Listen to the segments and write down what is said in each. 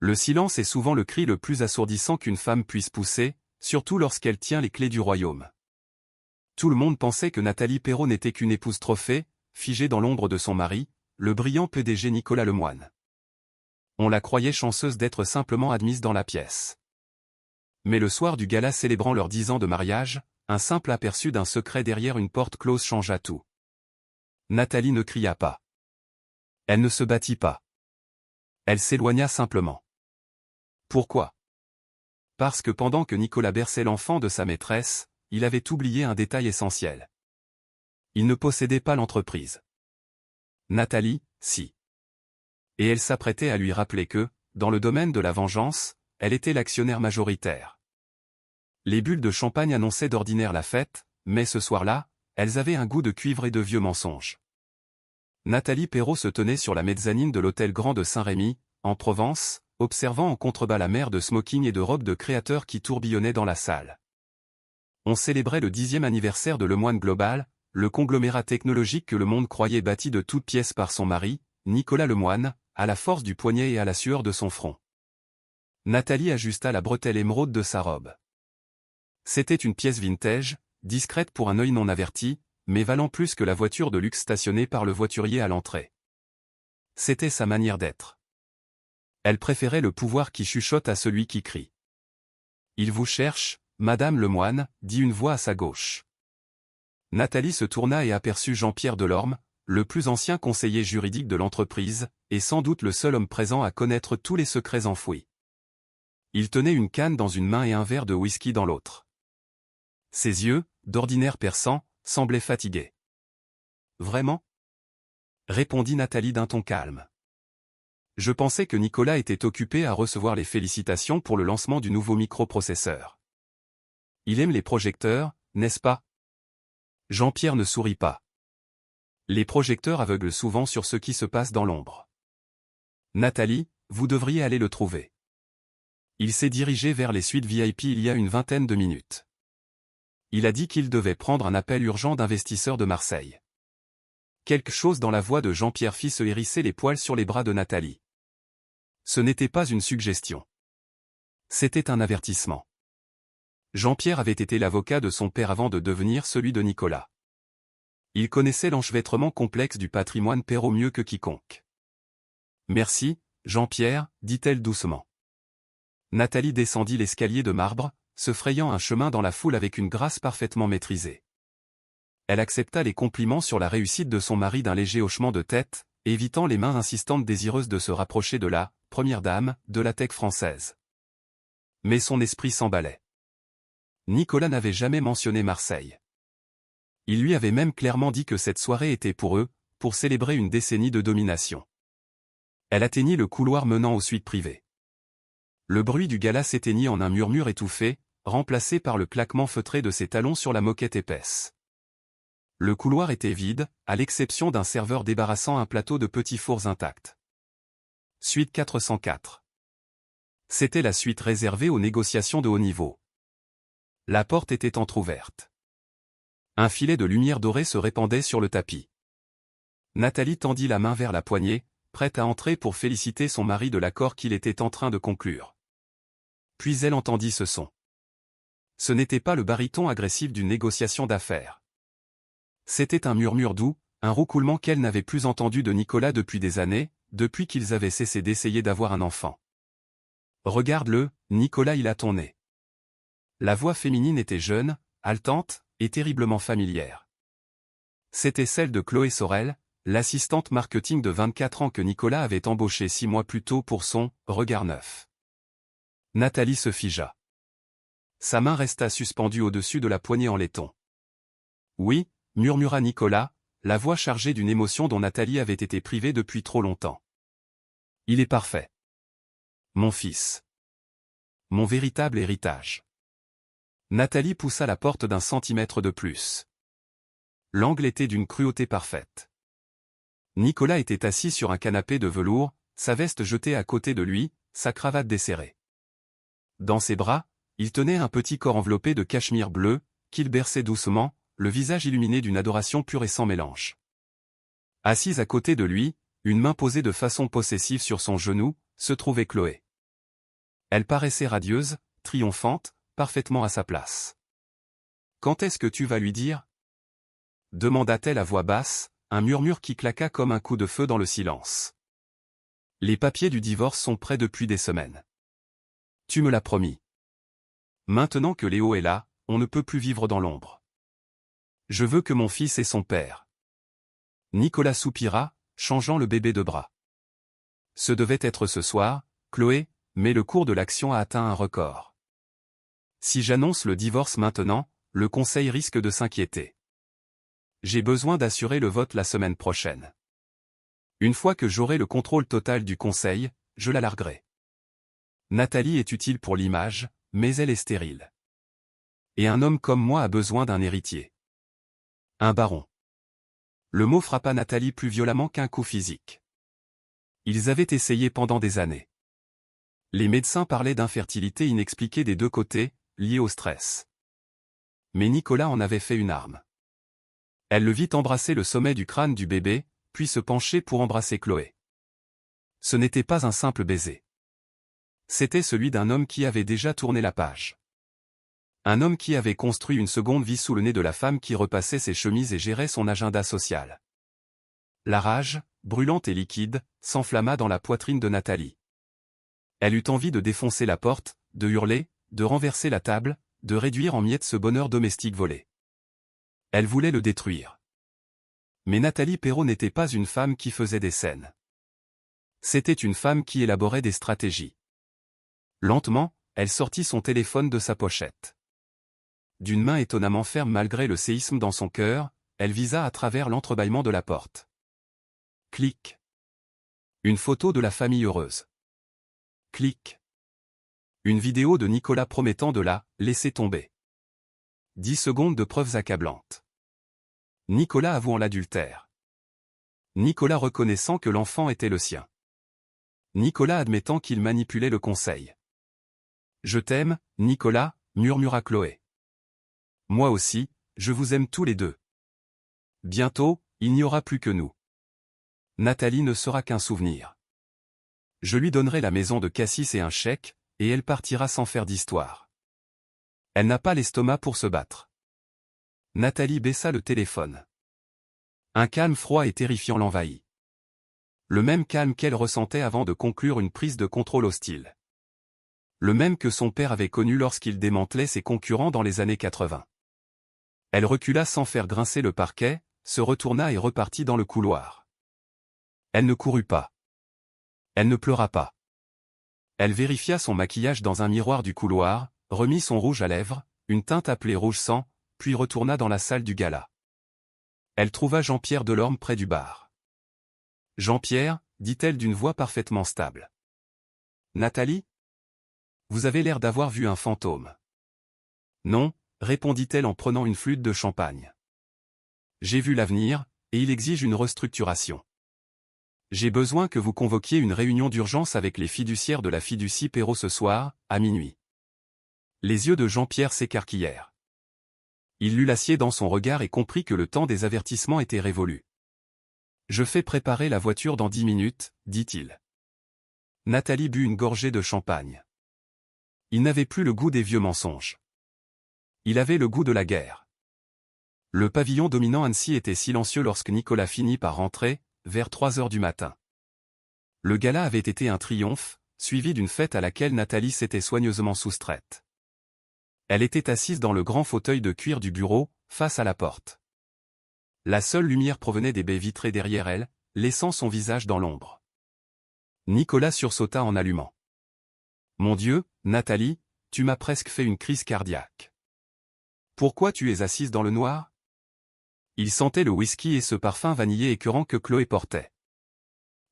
Le silence est souvent le cri le plus assourdissant qu'une femme puisse pousser, surtout lorsqu'elle tient les clés du royaume. Tout le monde pensait que Nathalie Perrot n'était qu'une épouse trophée, figée dans l'ombre de son mari, le brillant PDG Nicolas Lemoine. On la croyait chanceuse d'être simplement admise dans la pièce. Mais le soir du gala célébrant leurs 10 ans de mariage, un simple aperçu d'un secret derrière une porte close changea tout. Nathalie ne cria pas. Elle ne se battit pas. Elle s'éloigna simplement. Pourquoi? Parce que pendant que Nicolas berçait l'enfant de sa maîtresse, il avait oublié un détail essentiel. Il ne possédait pas l'entreprise. Nathalie, si. Et elle s'apprêtait à lui rappeler que, dans le domaine de la vengeance, elle était l'actionnaire majoritaire. Les bulles de champagne annonçaient d'ordinaire la fête, mais ce soir-là, elles avaient un goût de cuivre et de vieux mensonges. Nathalie Perrot se tenait sur la mezzanine de l'hôtel Grand de Saint-Rémy, en Provence, observant en contrebas la mer de smoking et de robes de créateurs qui tourbillonnaient dans la salle. On célébrait le 10e anniversaire de Lemoine Global, le conglomérat technologique que le monde croyait bâti de toutes pièces par son mari, Nicolas Lemoine, à la force du poignet et à la sueur de son front. Nathalie ajusta la bretelle émeraude de sa robe. C'était une pièce vintage, discrète pour un œil non averti, mais valant plus que la voiture de luxe stationnée par le voiturier à l'entrée. C'était sa manière d'être. Elle préférait le pouvoir qui chuchote à celui qui crie. « Il vous cherche, Madame Lemoine », dit une voix à sa gauche. Nathalie se tourna et aperçut Jean-Pierre Delorme, le plus ancien conseiller juridique de l'entreprise, et sans doute le seul homme présent à connaître tous les secrets enfouis. Il tenait une canne dans une main et un verre de whisky dans l'autre. Ses yeux, d'ordinaire perçants, semblaient fatigués. « Vraiment ?» répondit Nathalie d'un ton calme. « Je pensais que Nicolas était occupé à recevoir les félicitations pour le lancement du nouveau microprocesseur. Il aime les projecteurs, n'est-ce pas ?» Jean-Pierre ne sourit pas. Les projecteurs aveuglent souvent sur ce qui se passe dans l'ombre. « Nathalie, vous devriez aller le trouver. » Il s'est dirigé vers les suites VIP il y a une vingtaine de minutes. Il a dit qu'il devait prendre un appel urgent d'investisseurs de Marseille. Quelque chose dans la voix de Jean-Pierre fit se hérisser les poils sur les bras de Nathalie. Ce n'était pas une suggestion. C'était un avertissement. Jean-Pierre avait été l'avocat de son père avant de devenir celui de Nicolas. Il connaissait l'enchevêtrement complexe du patrimoine Perrot mieux que quiconque. « Merci, Jean-Pierre », dit-elle doucement. Nathalie descendit l'escalier de marbre, se frayant un chemin dans la foule avec une grâce parfaitement maîtrisée. Elle accepta les compliments sur la réussite de son mari d'un léger hochement de tête, évitant les mains insistantes désireuses de se rapprocher de la « première dame » de la tech française. Mais son esprit s'emballait. Nicolas n'avait jamais mentionné Marseille. Il lui avait même clairement dit que cette soirée était pour eux, pour célébrer une décennie de domination. Elle atteignit le couloir menant aux suites privées. Le bruit du gala s'éteignit en un murmure étouffé, remplacé par le claquement feutré de ses talons sur la moquette épaisse. Le couloir était vide, à l'exception d'un serveur débarrassant un plateau de petits fours intacts. Suite 404. C'était la suite réservée aux négociations de haut niveau. La porte était entr'ouverte. Un filet de lumière dorée se répandait sur le tapis. Nathalie tendit la main vers la poignée, prête à entrer pour féliciter son mari de l'accord qu'il était en train de conclure. Puis elle entendit ce son. Ce n'était pas le baryton agressif d'une négociation d'affaires. C'était un murmure doux, un roucoulement qu'elle n'avait plus entendu de Nicolas depuis des années, depuis qu'ils avaient cessé d'essayer d'avoir un enfant. « Regarde-le, Nicolas, il a ton nez. » La voix féminine était jeune, haletante, et terriblement familière. C'était celle de Chloé Sorel, l'assistante marketing de 24 ans que Nicolas avait embauchée 6 mois plus tôt pour son « regard neuf ». Nathalie se figea. Sa main resta suspendue au-dessus de la poignée en laiton. « Oui », murmura Nicolas, la voix chargée d'une émotion dont Nathalie avait été privée depuis trop longtemps. « Il est parfait. Mon fils. Mon véritable héritage. » Nathalie poussa la porte d'1 centimètre de plus. L'angle était d'une cruauté parfaite. Nicolas était assis sur un canapé de velours, sa veste jetée à côté de lui, sa cravate desserrée. Dans ses bras, il tenait un petit corps enveloppé de cachemire bleu, qu'il berçait doucement, le visage illuminé d'une adoration pure et sans mélange. Assise à côté de lui, une main posée de façon possessive sur son genou, se trouvait Chloé. Elle paraissait radieuse, triomphante, parfaitement à sa place. « Quand est-ce que tu vas lui dire ?» demanda-t-elle à voix basse, un murmure qui claqua comme un coup de feu dans le silence. « Les papiers du divorce sont prêts depuis des semaines. Tu me l'as promis. Maintenant que Léo est là, on ne peut plus vivre dans l'ombre. Je veux que mon fils ait son père. » Nicolas soupira, changeant le bébé de bras. Ce devait être ce soir, Chloé, mais le cours de l'action a atteint un record. Si j'annonce le divorce maintenant, le conseil risque de s'inquiéter. J'ai besoin d'assurer le vote la semaine prochaine. Une fois que j'aurai le contrôle total du conseil, je la larguerai. Nathalie est utile pour l'image, mais elle est stérile. Et un homme comme moi a besoin d'un héritier. Un baron. Le mot frappa Nathalie plus violemment qu'un coup physique. Ils avaient essayé pendant des années. Les médecins parlaient d'infertilité inexpliquée des deux côtés, liée au stress. Mais Nicolas en avait fait une arme. Elle le vit embrasser le sommet du crâne du bébé, puis se pencher pour embrasser Chloé. Ce n'était pas un simple baiser. C'était celui d'un homme qui avait déjà tourné la page. Un homme qui avait construit une seconde vie sous le nez de la femme qui repassait ses chemises et gérait son agenda social. La rage, brûlante et liquide, s'enflamma dans la poitrine de Nathalie. Elle eut envie de défoncer la porte, de hurler, de renverser la table, de réduire en miettes ce bonheur domestique volé. Elle voulait le détruire. Mais Nathalie Perrault n'était pas une femme qui faisait des scènes. C'était une femme qui élaborait des stratégies. Lentement, elle sortit son téléphone de sa pochette. D'une main étonnamment ferme malgré le séisme dans son cœur, elle visa à travers l'entrebâillement de la porte. Clic. Une photo de la famille heureuse. Clic. Une vidéo de Nicolas promettant de la laisser tomber. 10 secondes de preuves accablantes. Nicolas avouant l'adultère. Nicolas reconnaissant que l'enfant était le sien. Nicolas admettant qu'il manipulait le conseil. « Je t'aime, Nicolas », murmura Chloé. « Moi aussi, je vous aime tous les deux. Bientôt, il n'y aura plus que nous. Nathalie ne sera qu'un souvenir. Je lui donnerai la maison de Cassis et un chèque, et elle partira sans faire d'histoire. Elle n'a pas l'estomac pour se battre. » Nathalie baissa le téléphone. Un calme froid et terrifiant l'envahit. Le même calme qu'elle ressentait avant de conclure une prise de contrôle hostile. Le même que son père avait connu lorsqu'il démantelait ses concurrents dans les années 80. Elle recula sans faire grincer le parquet, se retourna et repartit dans le couloir. Elle ne courut pas. Elle ne pleura pas. Elle vérifia son maquillage dans un miroir du couloir, remit son rouge à lèvres, une teinte appelée rouge sang, puis retourna dans la salle du gala. Elle trouva Jean-Pierre Delorme près du bar. « Jean-Pierre », dit-elle d'une voix parfaitement stable. « Nathalie ? Vous avez l'air d'avoir vu un fantôme. »« Non », répondit-elle en prenant une flûte de champagne. « J'ai vu l'avenir, et il exige une restructuration. J'ai besoin que vous convoquiez une réunion d'urgence avec les fiduciaires de la fiducie Perrault ce soir, à minuit. » Les yeux de Jean-Pierre s'écarquillèrent. Il lut l'acier dans son regard et comprit que le temps des avertissements était révolu. « Je fais préparer la voiture dans 10 minutes, dit-il. Nathalie but une gorgée de champagne. Il n'avait plus le goût des vieux mensonges. Il avait le goût de la guerre. Le pavillon dominant Annecy était silencieux lorsque Nicolas finit par rentrer, vers 3 heures du matin. Le gala avait été un triomphe, suivi d'une fête à laquelle Nathalie s'était soigneusement soustraite. Elle était assise dans le grand fauteuil de cuir du bureau, face à la porte. La seule lumière provenait des baies vitrées derrière elle, laissant son visage dans l'ombre. Nicolas sursauta en allumant. « Mon Dieu, Nathalie, tu m'as presque fait une crise cardiaque. Pourquoi tu es assise dans le noir ?» Il sentait le whisky et ce parfum vanillé écœurant que Chloé portait.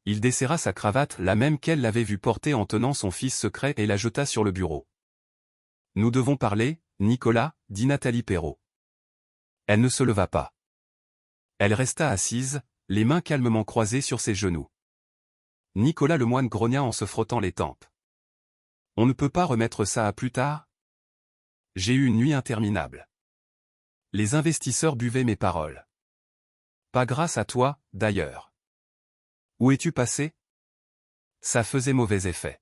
Il desserra sa cravate, la même qu'elle l'avait vue porter en tenant son fils secret, et la jeta sur le bureau. « Nous devons parler, Nicolas, » dit Nathalie Perrault. Elle ne se leva pas. Elle resta assise, les mains calmement croisées sur ses genoux. Nicolas Lemoine grogna en se frottant les tempes. « On ne peut pas remettre ça à plus tard ? J'ai eu une nuit interminable. Les investisseurs buvaient mes paroles. Pas grâce à toi, d'ailleurs. Où es-tu passé ? Ça faisait mauvais effet.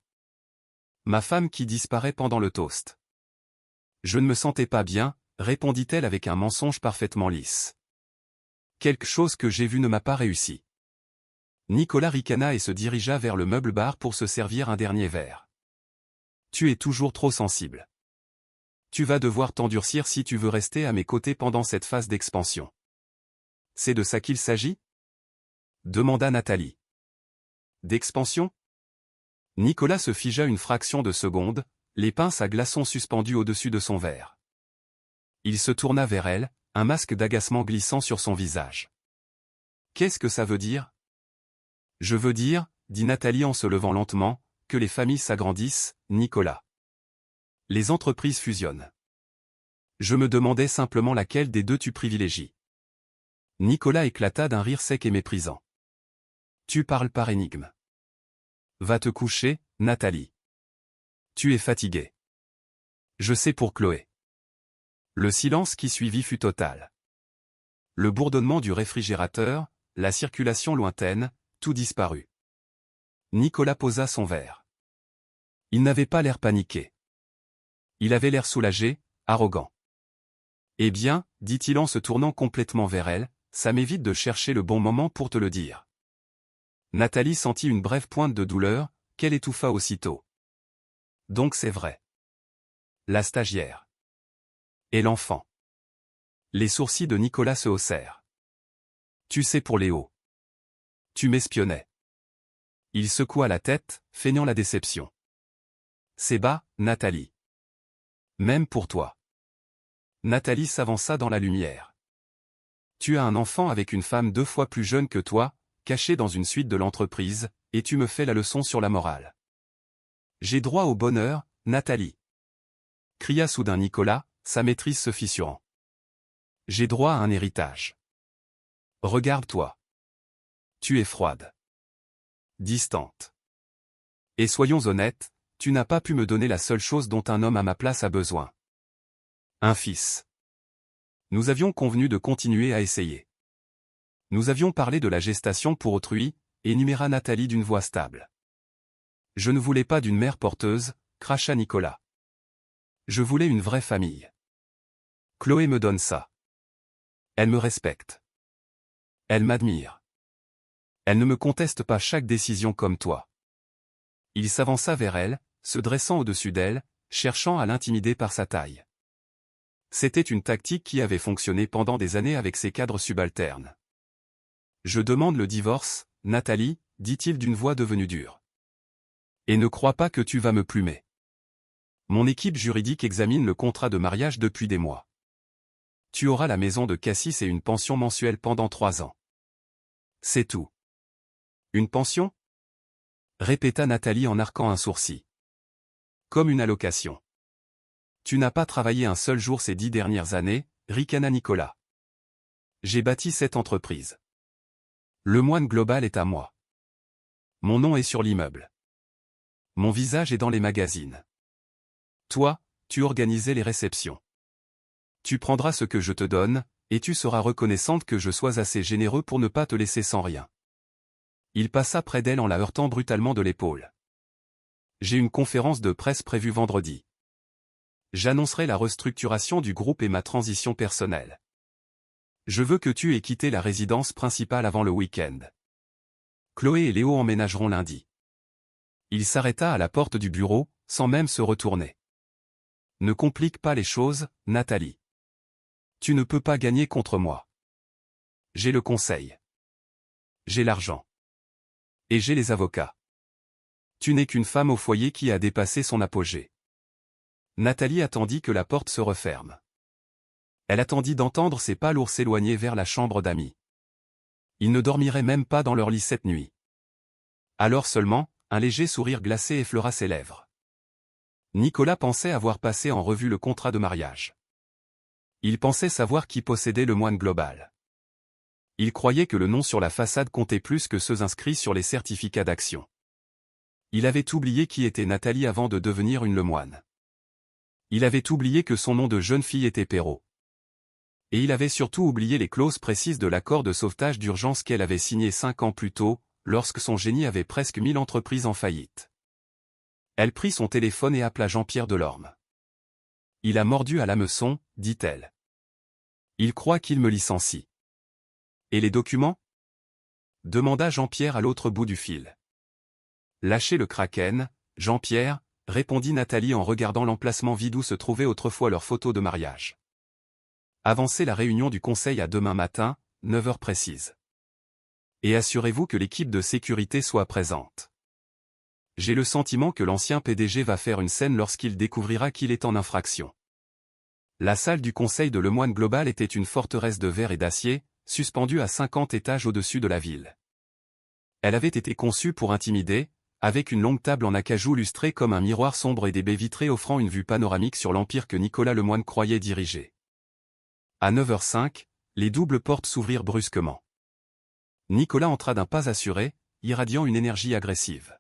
Ma femme qui disparaît pendant le toast. Je ne me sentais pas bien, répondit-elle avec un mensonge parfaitement lisse. Quelque chose que j'ai vu ne m'a pas réussi. Nicolas ricana et se dirigea vers le meuble-bar pour se servir un dernier verre. Tu es toujours trop sensible. Tu vas devoir t'endurcir si tu veux rester à mes côtés pendant cette phase d'expansion. C'est de ça qu'il s'agit? Demanda Nathalie. D'expansion? Nicolas se figea une fraction de seconde, les pinces à glaçons suspendues au-dessus de son verre. Il se tourna vers elle, un masque d'agacement glissant sur son visage. Qu'est-ce que ça veut dire? Je veux dire, dit Nathalie en se levant lentement, que les familles s'agrandissent, Nicolas. Les entreprises fusionnent. Je me demandais simplement laquelle des deux tu privilégies. Nicolas éclata d'un rire sec et méprisant. Tu parles par énigme. Va te coucher, Nathalie. Tu es fatiguée. Je sais pour Chloé. Le silence qui suivit fut total. Le bourdonnement du réfrigérateur, la circulation lointaine, tout disparut. Nicolas posa son verre. Il n'avait pas l'air paniqué. Il avait l'air soulagé, arrogant. Eh bien, dit-il en se tournant complètement vers elle, ça m'évite de chercher le bon moment pour te le dire. Nathalie sentit une brève pointe de douleur, qu'elle étouffa aussitôt. Donc c'est vrai. La stagiaire. Et l'enfant. Les sourcils de Nicolas se haussèrent. Tu sais pour Léo. Tu m'espionnais. Il secoua la tête, feignant la déception. C'est bas, Nathalie. Même pour toi. Nathalie s'avança dans la lumière. Tu as un enfant avec une femme 2 fois plus jeune que toi, caché dans une suite de l'entreprise, et tu me fais la leçon sur la morale. J'ai droit au bonheur, Nathalie. Cria soudain Nicolas, sa maîtrise se fissurant. J'ai droit à un héritage. Regarde-toi. Tu es froide. Distante. Et soyons honnêtes, tu n'as pas pu me donner la seule chose dont un homme à ma place a besoin. Un fils. Nous avions convenu de continuer à essayer. Nous avions parlé de la gestation pour autrui, énuméra Nathalie d'une voix stable. Je ne voulais pas d'une mère porteuse, cracha Nicolas. Je voulais une vraie famille. Chloé me donne ça. Elle me respecte. Elle m'admire. Elle ne me conteste pas chaque décision comme toi. Il s'avança vers elle, se dressant au-dessus d'elle, cherchant à l'intimider par sa taille. C'était une tactique qui avait fonctionné pendant des années avec ses cadres subalternes. Je demande le divorce, Nathalie, dit-il d'une voix devenue dure. Et ne crois pas que tu vas me plumer. Mon équipe juridique examine le contrat de mariage depuis des mois. Tu auras la maison de Cassis et une pension mensuelle pendant 3 ans. C'est tout. Une pension? Répéta Nathalie en arquant un sourcil. Comme une allocation. Tu n'as pas travaillé un seul jour ces 10 dernières années, ricana Nicolas. J'ai bâti cette entreprise. Le moine global est à moi. Mon nom est sur l'immeuble. Mon visage est dans les magazines. Toi, tu organisais les réceptions. Tu prendras ce que je te donne, et tu seras reconnaissante que je sois assez généreux pour ne pas te laisser sans rien. Il passa près d'elle en la heurtant brutalement de l'épaule. J'ai une conférence de presse prévue vendredi. J'annoncerai la restructuration du groupe et ma transition personnelle. Je veux que tu aies quitté la résidence principale avant le week-end. Chloé et Léo emménageront lundi. Il s'arrêta à la porte du bureau, sans même se retourner. Ne complique pas les choses, Nathalie. Tu ne peux pas gagner contre moi. J'ai le conseil. J'ai l'argent. Et j'ai les avocats. Tu n'es qu'une femme au foyer qui a dépassé son apogée. Nathalie attendit que la porte se referme. Elle attendit d'entendre ses pas lourds s'éloigner vers la chambre d'amis. Ils ne dormiraient même pas dans leur lit cette nuit. Alors seulement, un léger sourire glacé effleura ses lèvres. Nicolas pensait avoir passé en revue le contrat de mariage. Il pensait savoir qui possédait le moine global. Il croyait que le nom sur la façade comptait plus que ceux inscrits sur les certificats d'action. Il avait oublié qui était Nathalie avant de devenir une lemoine. Il avait oublié que son nom de jeune fille était Perrault. Et il avait surtout oublié les clauses précises de l'accord de sauvetage d'urgence qu'elle avait signé 5 ans plus tôt, lorsque son génie avait presque mis l'entreprise en faillite. Elle prit son téléphone et appela Jean-Pierre Delorme. « Il a mordu à l'hameçon, dit-elle. Il croit qu'il me licencie. »« Et les documents ?» demanda Jean-Pierre à l'autre bout du fil. « Lâchez le kraken, Jean-Pierre, » répondit Nathalie en regardant l'emplacement vide où se trouvait autrefois leur photo de mariage. « Avancez la réunion du conseil à demain matin, 9 heures précises. Et assurez-vous que l'équipe de sécurité soit présente. J'ai le sentiment que l'ancien PDG va faire une scène lorsqu'il découvrira qu'il est en infraction. » La salle du conseil de Lemoine Global était une forteresse de verre et d'acier, suspendue à 50 étages au-dessus de la ville. Elle avait été conçue pour intimider, avec une longue table en acajou lustrée comme un miroir sombre et des baies vitrées offrant une vue panoramique sur l'empire que Nicolas Lemoine croyait diriger. À 9h05, les doubles portes s'ouvrirent brusquement. Nicolas entra d'un pas assuré, irradiant une énergie agressive.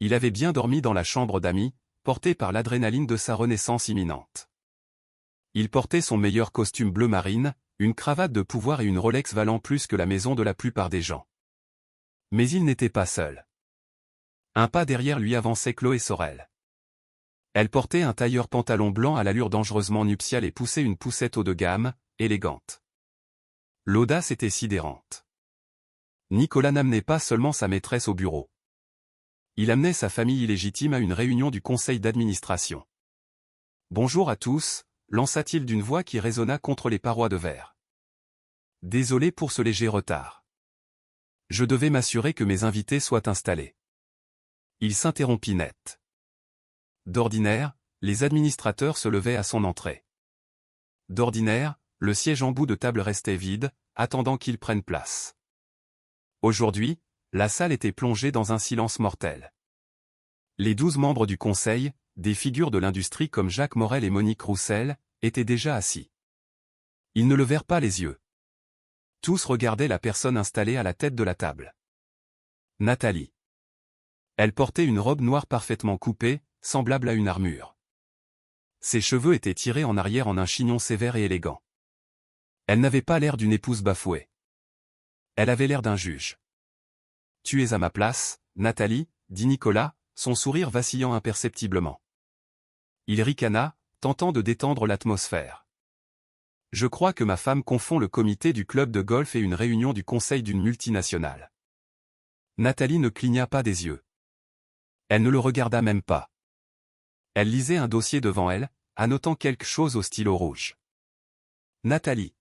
Il avait bien dormi dans la chambre d'amis, porté par l'adrénaline de sa renaissance imminente. Il portait son meilleur costume bleu marine, une cravate de pouvoir et une Rolex valant plus que la maison de la plupart des gens. Mais il n'était pas seul. Un pas derrière lui avançait Chloé Sorel. Elle portait un tailleur pantalon blanc à l'allure dangereusement nuptiale et poussait une poussette haut de gamme, élégante. L'audace était sidérante. Nicolas n'amenait pas seulement sa maîtresse au bureau. Il amenait sa famille illégitime à une réunion du conseil d'administration. « Bonjour à tous », lança-t-il d'une voix qui résonna contre les parois de verre. « Désolé pour ce léger retard. Je devais m'assurer que mes invités soient installés. » Il s'interrompit net. D'ordinaire, les administrateurs se levaient à son entrée. D'ordinaire, le siège en bout de table restait vide, attendant qu'ils prennent place. Aujourd'hui, la salle était plongée dans un silence mortel. Les 12 membres du conseil, des figures de l'industrie comme Jacques Morel et Monique Roussel, étaient déjà assis. Ils ne levèrent pas les yeux. Tous regardaient la personne installée à la tête de la table. Nathalie. Elle portait une robe noire parfaitement coupée, semblable à une armure. Ses cheveux étaient tirés en arrière en un chignon sévère et élégant. Elle n'avait pas l'air d'une épouse bafouée. Elle avait l'air d'un juge. « Tu es à ma place, Nathalie, » dit Nicolas, son sourire vacillant imperceptiblement. Il ricana, tentant de détendre l'atmosphère. « Je crois que ma femme confond le comité du club de golf et une réunion du conseil d'une multinationale. » Nathalie ne cligna pas des yeux. Elle ne le regarda même pas. Elle lisait un dossier devant elle, annotant quelque chose au stylo rouge. « Nathalie. »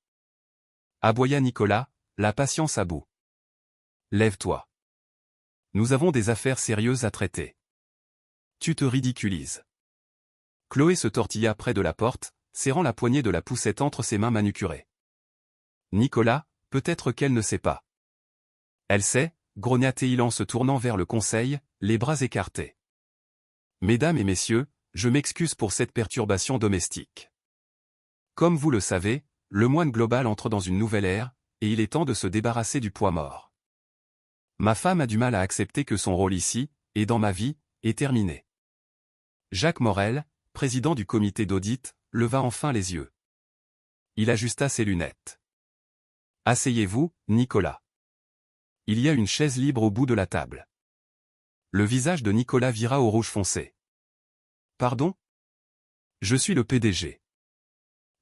aboya Nicolas, la patience à bout. « Lève-toi. Nous avons des affaires sérieuses à traiter. Tu te ridiculises. » Chloé se tortilla près de la porte, serrant la poignée de la poussette entre ses mains manucurées. « Nicolas, peut-être qu'elle ne sait pas. »« Elle sait, » grogna-t-il en se tournant vers le conseil, les bras écartés. « Mesdames et messieurs, je m'excuse pour cette perturbation domestique. Comme vous le savez, Lemoine Global entre dans une nouvelle ère, et il est temps de se débarrasser du poids mort. Ma femme a du mal à accepter que son rôle ici, et dans ma vie, est terminé. » Jacques Morel, président du comité d'audit, leva enfin les yeux. Il ajusta ses lunettes. « Asseyez-vous, Nicolas. Il y a une chaise libre au bout de la table. » Le visage de Nicolas vira au rouge foncé. « Pardon ? Je suis le PDG.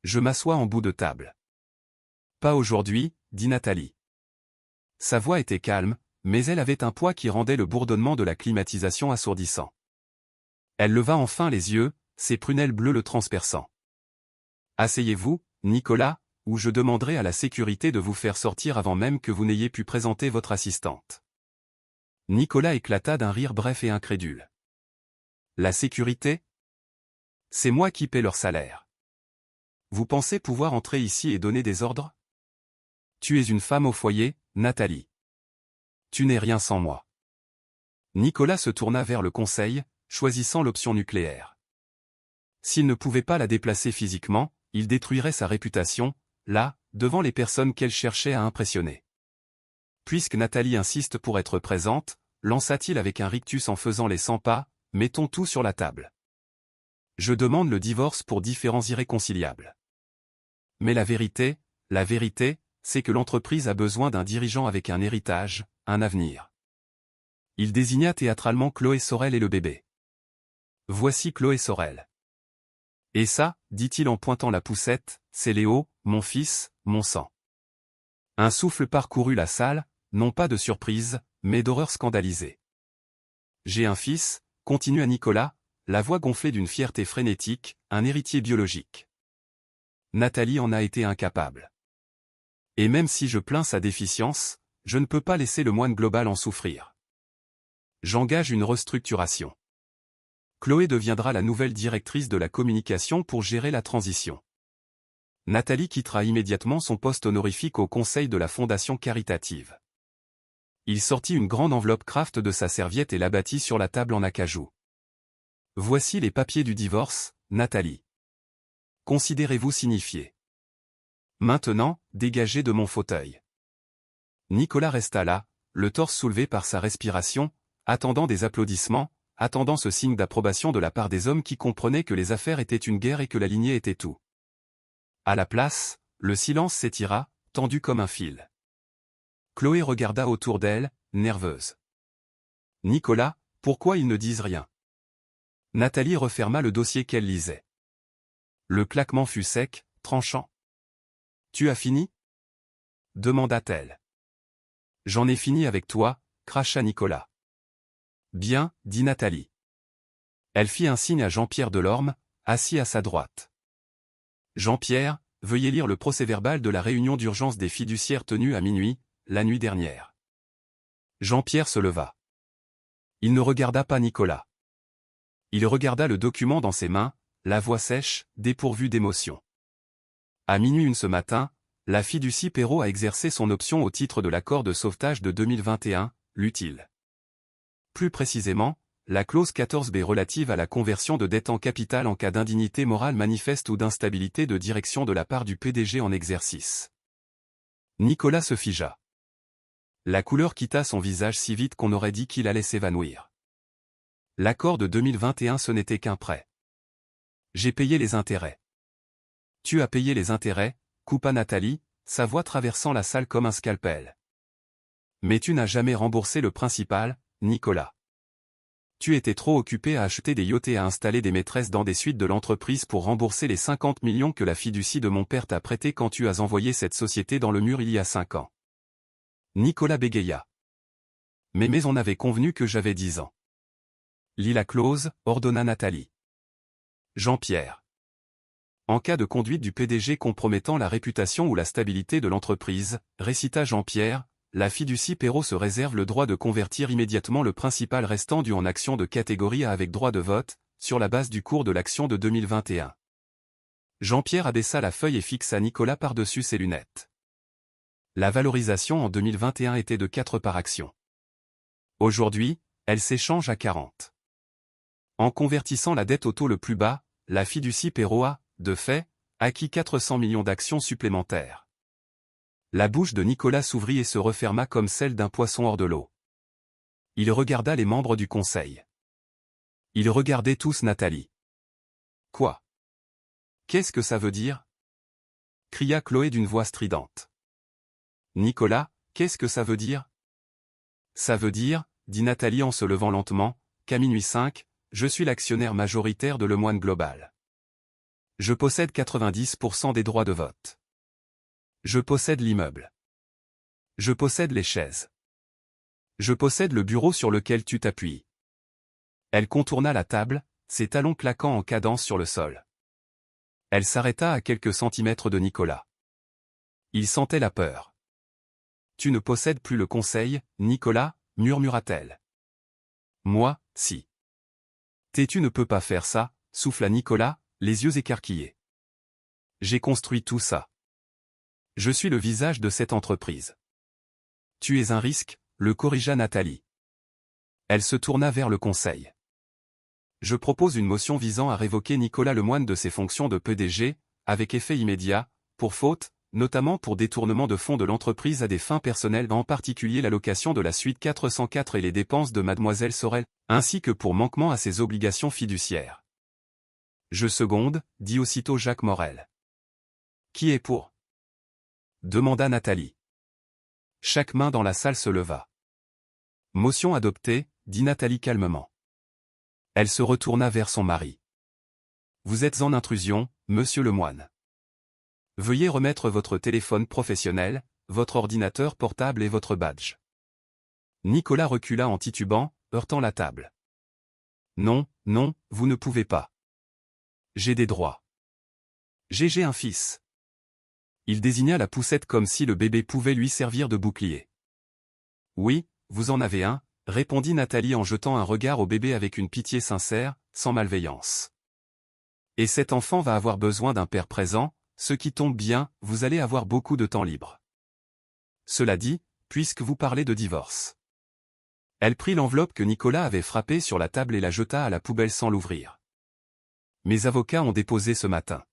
Je m'assois en bout de table. »« Pas aujourd'hui, » dit Nathalie. Sa voix était calme, mais elle avait un poids qui rendait le bourdonnement de la climatisation assourdissant. Elle leva enfin les yeux, ses prunelles bleues le transperçant. « Asseyez-vous, Nicolas, ou je demanderai à la sécurité de vous faire sortir avant même que vous n'ayez pu présenter votre assistante. » Nicolas éclata d'un rire bref et incrédule. « La sécurité ? C'est moi qui paie leur salaire. Vous pensez pouvoir entrer ici et donner des ordres ? Tu es une femme au foyer, Nathalie. Tu n'es rien sans moi. » Nicolas se tourna vers le conseil, choisissant l'option nucléaire. S'il ne pouvait pas la déplacer physiquement, il détruirait sa réputation, là, devant les personnes qu'elle cherchait à impressionner. Puisque Nathalie insiste pour être présente, lança-t-il avec un rictus en faisant les 100 pas, mettons tout sur la table. Je demande le divorce pour différends irréconciliables. Mais la vérité, c'est que l'entreprise a besoin d'un dirigeant avec un héritage, un avenir. Il désigna théâtralement Chloé Sorel et le bébé. Voici Chloé Sorel. Et ça, dit-il en pointant la poussette, c'est Léo, mon fils, mon sang. Un souffle parcourut la salle, non pas de surprise, mais d'horreur scandalisée. J'ai un fils, continua Nicolas, la voix gonflée d'une fierté frénétique, un héritier biologique. Nathalie en a été incapable. Et même si je plains sa déficience, je ne peux pas laisser le moine global en souffrir. J'engage une restructuration. Chloé deviendra la nouvelle directrice de la communication pour gérer la transition. Nathalie quittera immédiatement son poste honorifique au conseil de la fondation caritative. Il sortit une grande enveloppe Kraft de sa serviette et l'abattit sur la table en acajou. Voici les papiers du divorce, Nathalie. Considérez-vous signifié. Maintenant, dégagez de mon fauteuil. Nicolas resta là, le torse soulevé par sa respiration, attendant des applaudissements, attendant ce signe d'approbation de la part des hommes qui comprenaient que les affaires étaient une guerre et que la lignée était tout. À la place, le silence s'étira, tendu comme un fil. Chloé regarda autour d'elle, nerveuse. Nicolas, pourquoi ils ne disent rien? Nathalie referma le dossier qu'elle lisait. Le claquement fut sec, tranchant. Tu as fini? Demanda-t-elle. J'en ai fini avec toi, cracha Nicolas. Bien, dit Nathalie. Elle fit un signe à Jean-Pierre Delorme, assis à sa droite. Jean-Pierre, veuillez lire le procès-verbal de la réunion d'urgence des fiduciaires tenue à minuit, la nuit dernière. Jean-Pierre se leva. Il ne regarda pas Nicolas. Il regarda le document dans ses mains, la voix sèche, dépourvue d'émotion. À minuit ce matin, la fiducie Perrault a exercé son option au titre de l'accord de sauvetage de 2021, l'utile. Plus précisément, la clause 14B relative à la conversion de dette en capital en cas d'indignité morale manifeste ou d'instabilité de direction de la part du PDG en exercice. Nicolas se figea. La couleur quitta son visage si vite qu'on aurait dit qu'il allait s'évanouir. L'accord de 2021 ce n'était qu'un prêt. J'ai payé les intérêts. Tu as payé les intérêts, coupa Nathalie, sa voix traversant la salle comme un scalpel. Mais tu n'as jamais remboursé le principal, Nicolas. Tu étais trop occupé à acheter des yachts et à installer des maîtresses dans des suites de l'entreprise pour rembourser les 50 millions que la fiducie de mon père t'a prêté quand tu as envoyé cette société dans le mur il y a 5 ans. Nicolas bégaya. Mais on avait convenu que j'avais 10 ans. Lis la clause, ordonna Nathalie. Jean-Pierre. En cas de conduite du PDG compromettant la réputation ou la stabilité de l'entreprise, récita Jean-Pierre, la fiducie Perrault se réserve le droit de convertir immédiatement le principal restant dû en action de catégorie A avec droit de vote, sur la base du cours de l'action de 2021. Jean-Pierre abaissa la feuille et fixa Nicolas par-dessus ses lunettes. La valorisation en 2021 était de 4 par action. Aujourd'hui, elle s'échange à 40. En convertissant la dette au taux le plus bas, la fiducie Perrault a, de fait, acquis 400 millions d'actions supplémentaires. La bouche de Nicolas s'ouvrit et se referma comme celle d'un poisson hors de l'eau. Il regarda les membres du conseil. Ils regardaient tous Nathalie. Quoi? Qu'est-ce que ça veut dire? Cria Chloé d'une voix stridente. Nicolas, qu'est-ce que ça veut dire? Ça veut dire, dit Nathalie en se levant lentement, qu'à minuit 5, je suis l'actionnaire majoritaire de Le Moine Global. Je possède 90% des droits de vote. Je possède l'immeuble. Je possède les chaises. Je possède le bureau sur lequel tu t'appuies. Elle contourna la table, ses talons claquant en cadence sur le sol. Elle s'arrêta à quelques centimètres de Nicolas. Il sentait la peur. Tu ne possèdes plus le conseil, Nicolas, murmura-t-elle. Moi, si. Tu ne peux pas faire ça, souffla Nicolas, les yeux écarquillés. J'ai construit tout ça. Je suis le visage de cette entreprise. Tu es un risque, le corrigea Nathalie. Elle se tourna vers le conseil. Je propose une motion visant à révoquer Nicolas Lemoine de ses fonctions de PDG, avec effet immédiat, pour faute, notamment pour détournement de fonds de l'entreprise à des fins personnelles, en particulier l'allocation de la suite 404 et les dépenses de Mademoiselle Sorel, ainsi que pour manquement à ses obligations fiduciaires. Je seconde, dit aussitôt Jacques Morel. Qui est pour? Demanda Nathalie. Chaque main dans la salle se leva. Motion adoptée, dit Nathalie calmement. Elle se retourna vers son mari. Vous êtes en intrusion, monsieur Lemoine. Veuillez remettre votre téléphone professionnel, votre ordinateur portable et votre badge. Nicolas recula en titubant, heurtant la table. Non, non, vous ne pouvez pas. J'ai des droits. J'ai un fils. Il désigna la poussette comme si le bébé pouvait lui servir de bouclier. Oui, vous en avez un, répondit Nathalie en jetant un regard au bébé avec une pitié sincère, sans malveillance. Et cet enfant va avoir besoin d'un père présent, ce qui tombe bien, vous allez avoir beaucoup de temps libre. Cela dit, puisque vous parlez de divorce. Elle prit l'enveloppe que Nicolas avait frappée sur la table et la jeta à la poubelle sans l'ouvrir. Mes avocats ont déposé ce matin.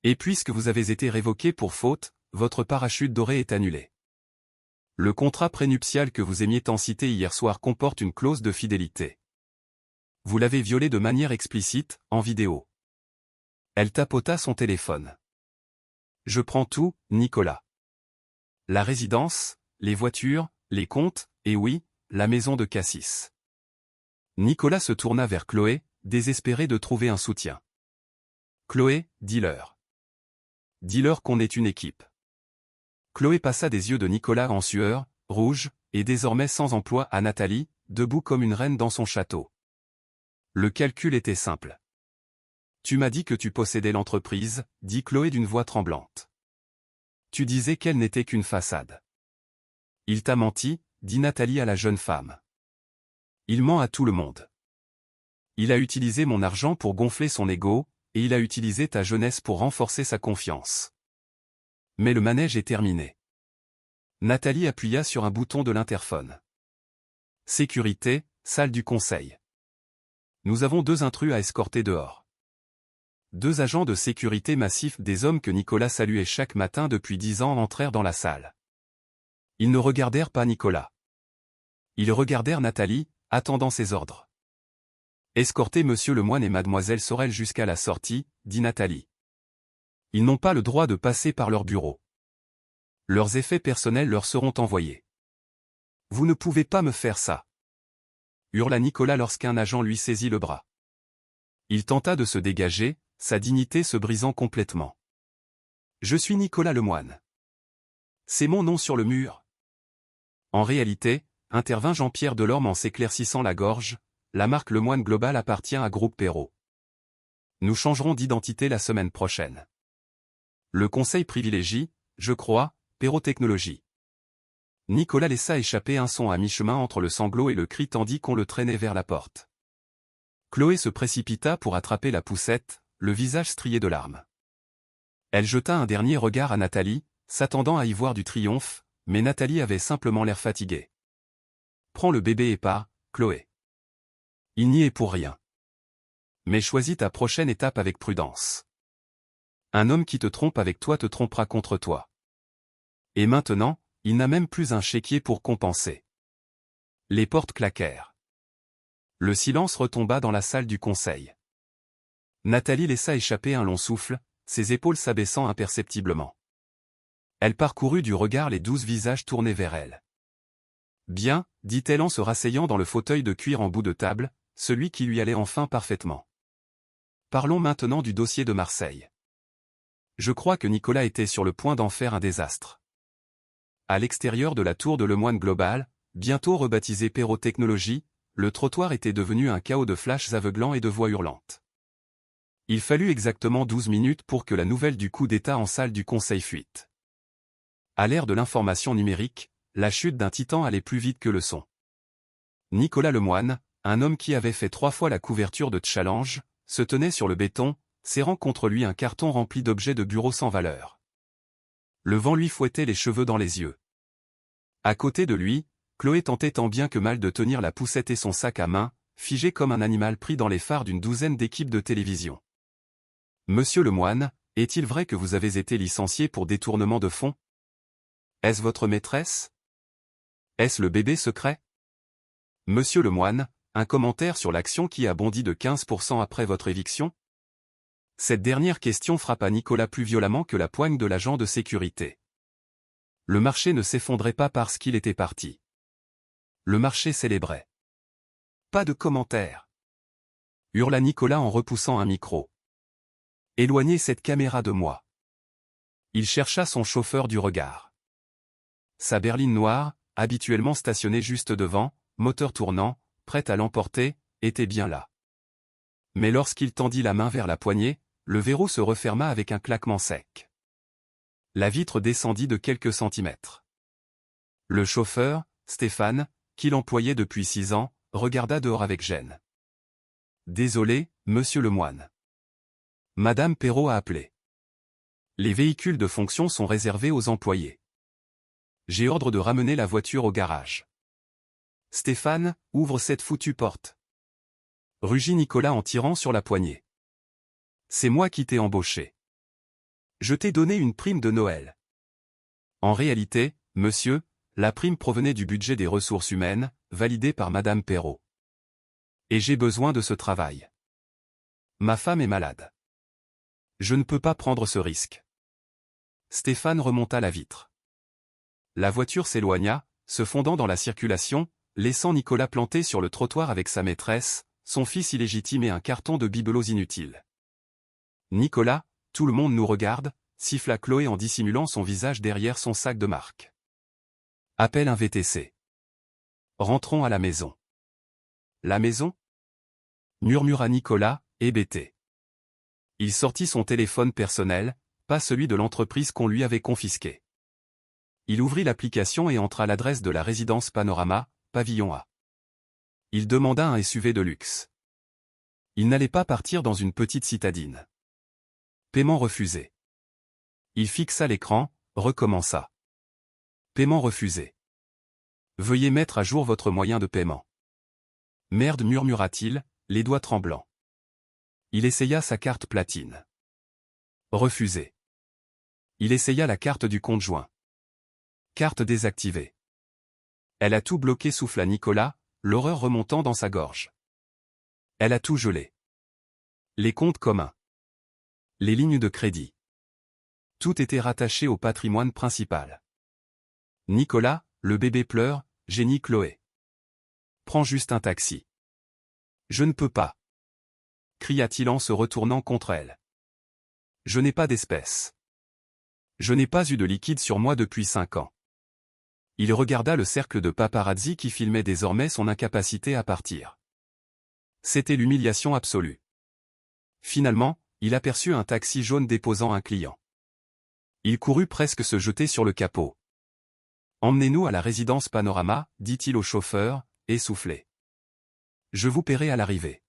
Et puisque vous avez été révoqué pour faute, votre parachute doré est annulé. Le contrat prénuptial que vous aimiez tant citer hier soir comporte une clause de fidélité. Vous l'avez violé de manière explicite, en vidéo. Elle tapota son téléphone. Je prends tout, Nicolas. La résidence, les voitures, les comptes, et oui, la maison de Cassis. Nicolas se tourna vers Chloé, désespéré de trouver un soutien. Chloé, dis-leur. Dis-leur qu'on est une équipe. Chloé passa des yeux de Nicolas en sueur, rouge, et désormais sans emploi à Nathalie, debout comme une reine dans son château. Le calcul était simple. Tu m'as dit que tu possédais l'entreprise, dit Chloé d'une voix tremblante. Tu disais qu'elle n'était qu'une façade. Il t'a menti, dit Nathalie à la jeune femme. Il ment à tout le monde. Il a utilisé mon argent pour gonfler son ego, et il a utilisé ta jeunesse pour renforcer sa confiance. Mais le manège est terminé. Nathalie appuya sur un bouton de l'interphone. Sécurité, salle du conseil. Nous avons 2 intrus à escorter dehors. 2 agents de sécurité massifs, des hommes que Nicolas saluait chaque matin depuis 10 ans, entrèrent dans la salle. Ils ne regardèrent pas Nicolas. Ils regardèrent Nathalie, attendant ses ordres. Escortez monsieur Lemoine et mademoiselle Sorel jusqu'à la sortie, dit Nathalie. Ils n'ont pas le droit de passer par leur bureau. Leurs effets personnels leur seront envoyés. Vous ne pouvez pas me faire ça, hurla Nicolas lorsqu'un agent lui saisit le bras. Il tenta de se dégager, sa dignité se brisant complètement. Je suis Nicolas Lemoine. C'est mon nom sur le mur. En réalité, intervint Jean-Pierre Delorme en s'éclaircissant la gorge, la marque Lemoine Global appartient à Groupe Perrault. Nous changerons d'identité la semaine prochaine. Le conseil privilégie, je crois, Perrault Technologies. Nicolas laissa échapper un son à mi-chemin entre le sanglot et le cri tandis qu'on le traînait vers la porte. Chloé se précipita pour attraper la poussette, le visage strié de larmes. Elle jeta un dernier regard à Nathalie, s'attendant à y voir du triomphe, mais Nathalie avait simplement l'air fatiguée. Prends le bébé et pars, Chloé. Il n'y est pour rien. Mais choisis ta prochaine étape avec prudence. Un homme qui te trompe avec toi te trompera contre toi. Et maintenant, il n'a même plus un chéquier pour compenser. Les portes claquèrent. Le silence retomba dans la salle du conseil. Nathalie laissa échapper un long souffle, ses épaules s'abaissant imperceptiblement. Elle parcourut du regard les 12 visages tournés vers elle. Bien, dit-elle en se rasseyant dans le fauteuil de cuir en bout de table, celui qui lui allait enfin parfaitement. Parlons maintenant du dossier de Marseille. Je crois que Nicolas était sur le point d'en faire un désastre. À l'extérieur de la tour de Lemoine Global, bientôt rebaptisée Perrault Technologies, le trottoir était devenu un chaos de flashs aveuglants et de voix hurlantes. Il fallut exactement 12 minutes pour que la nouvelle du coup d'État en salle du Conseil fuite. À l'ère de l'information numérique, la chute d'un titan allait plus vite que le son. Nicolas Lemoine, un homme qui avait fait 3 fois la couverture de Challenge, se tenait sur le béton, serrant contre lui un carton rempli d'objets de bureau sans valeur. Le vent lui fouettait les cheveux dans les yeux. À côté de lui, Chloé tentait tant bien que mal de tenir la poussette et son sac à main, figé comme un animal pris dans les phares d'une douzaine d'équipes de télévision. Monsieur Lemoine, est-il vrai que vous avez été licencié pour détournement de fonds? Est-ce votre maîtresse? Est-ce le bébé secret? Monsieur Lemoine, un commentaire sur l'action qui a bondi de 15% après votre éviction? Cette dernière question frappa Nicolas plus violemment que la poigne de l'agent de sécurité. Le marché ne s'effondrait pas parce qu'il était parti. Le marché célébrait. Pas de commentaire. hurla Nicolas en repoussant un micro. Éloignez cette caméra de moi. Il chercha son chauffeur du regard. Sa berline noire, habituellement stationnée juste devant, moteur tournant, prête à l'emporter, était bien là. Mais lorsqu'il tendit la main vers la poignée, le verrou se referma avec un claquement sec. La vitre descendit de quelques centimètres. Le chauffeur, Stéphane, qui l'employait depuis 6 ans, regarda dehors avec gêne. « Désolé, monsieur Lemoine. Madame Perrault a appelé. Les véhicules de fonction sont réservés aux employés. J'ai ordre de ramener la voiture au garage. Stéphane, ouvre cette foutue porte. » Rugit Nicolas en tirant sur la poignée. « C'est moi qui t'ai embauché. Je t'ai donné une prime de Noël. En réalité, monsieur, la prime provenait du budget des ressources humaines, validé par Madame Perrault. Et j'ai besoin de ce travail. Ma femme est malade. Je ne peux pas prendre ce risque. » Stéphane remonta la vitre. La voiture s'éloigna, se fondant dans la circulation, laissant Nicolas planté sur le trottoir avec sa maîtresse, son fils illégitime et un carton de bibelots inutiles. « Nicolas, tout le monde nous regarde », siffla Chloé en dissimulant son visage derrière son sac de marque. « Appelle un VTC. Rentrons à la maison. »« La maison ?» murmura Nicolas, hébété. Il sortit son téléphone personnel, pas celui de l'entreprise qu'on lui avait confisqué. Il ouvrit l'application et entra l'adresse de la résidence Panorama, pavillon A. Il demanda un SUV de luxe. Il n'allait pas partir dans une petite citadine. Paiement refusé. Il fixa l'écran, recommença. Paiement refusé. Veuillez mettre à jour votre moyen de paiement. Merde, murmura-t-il, les doigts tremblants. Il essaya sa carte platine. Refusé. Il essaya la carte du compte joint. Carte désactivée. Elle a tout bloqué, souffla Nicolas, l'horreur remontant dans sa gorge. Elle a tout gelé. Les comptes communs. Les lignes de crédit. Tout était rattaché au patrimoine principal. Nicolas, le bébé pleure, génie Chloé. Prends juste un taxi. Je ne peux pas. Cria-t-il en se retournant contre elle. Je n'ai pas d'espèces. Je n'ai pas eu de liquide sur moi depuis 5 ans. Il regarda le cercle de paparazzi qui filmait désormais son incapacité à partir. C'était l'humiliation absolue. Finalement, il aperçut un taxi jaune déposant un client. Il courut presque se jeter sur le capot. « Emmenez-nous à la résidence Panorama », dit-il au chauffeur, essoufflé. « Je vous paierai à l'arrivée.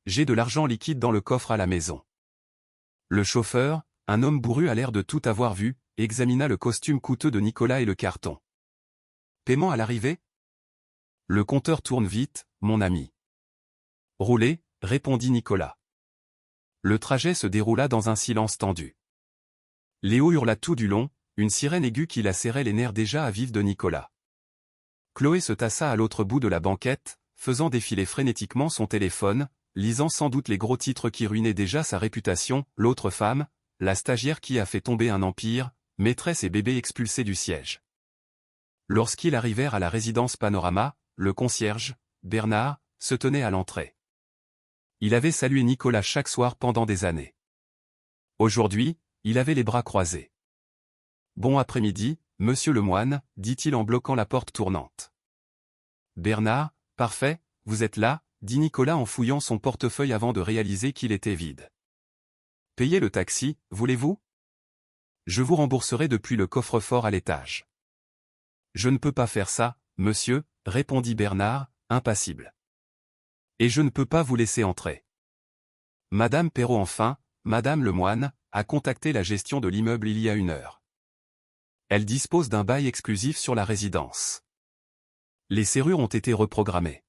J'ai de l'argent liquide dans le coffre à la maison. » Le chauffeur, un homme bourru à l'air de tout avoir vu, examina le costume coûteux de Nicolas et le carton. « Paiement à l'arrivée ? Le compteur tourne vite, mon ami. »« Roulez », répondit Nicolas. Le trajet se déroula dans un silence tendu. Léo hurla tout du long, une sirène aiguë qui lacérait les nerfs déjà à vif de Nicolas. Chloé se tassa à l'autre bout de la banquette, faisant défiler frénétiquement son téléphone, lisant sans doute les gros titres qui ruinaient déjà sa réputation, l'autre femme, la stagiaire qui a fait tomber un empire, maîtresse et bébé expulsés du siège. Lorsqu'ils arrivèrent à la résidence Panorama, le concierge, Bernard, se tenait à l'entrée. Il avait salué Nicolas chaque soir pendant des années. Aujourd'hui, il avait les bras croisés. « Bon après-midi, monsieur Lemoine », dit-il en bloquant la porte tournante. Bernard, « Parfait, vous êtes là », dit Nicolas en fouillant son portefeuille avant de réaliser qu'il était vide. « Payez le taxi, voulez-vous ? Je vous rembourserai depuis le coffre-fort à l'étage. »« Je ne peux pas faire ça, monsieur », répondit Bernard, impassible. « Et je ne peux pas vous laisser entrer. Madame Perrault enfin, Madame Lemoine, a contacté la gestion de l'immeuble il y a 1 heure. Elle dispose d'un bail exclusif sur la résidence. Les serrures ont été reprogrammées.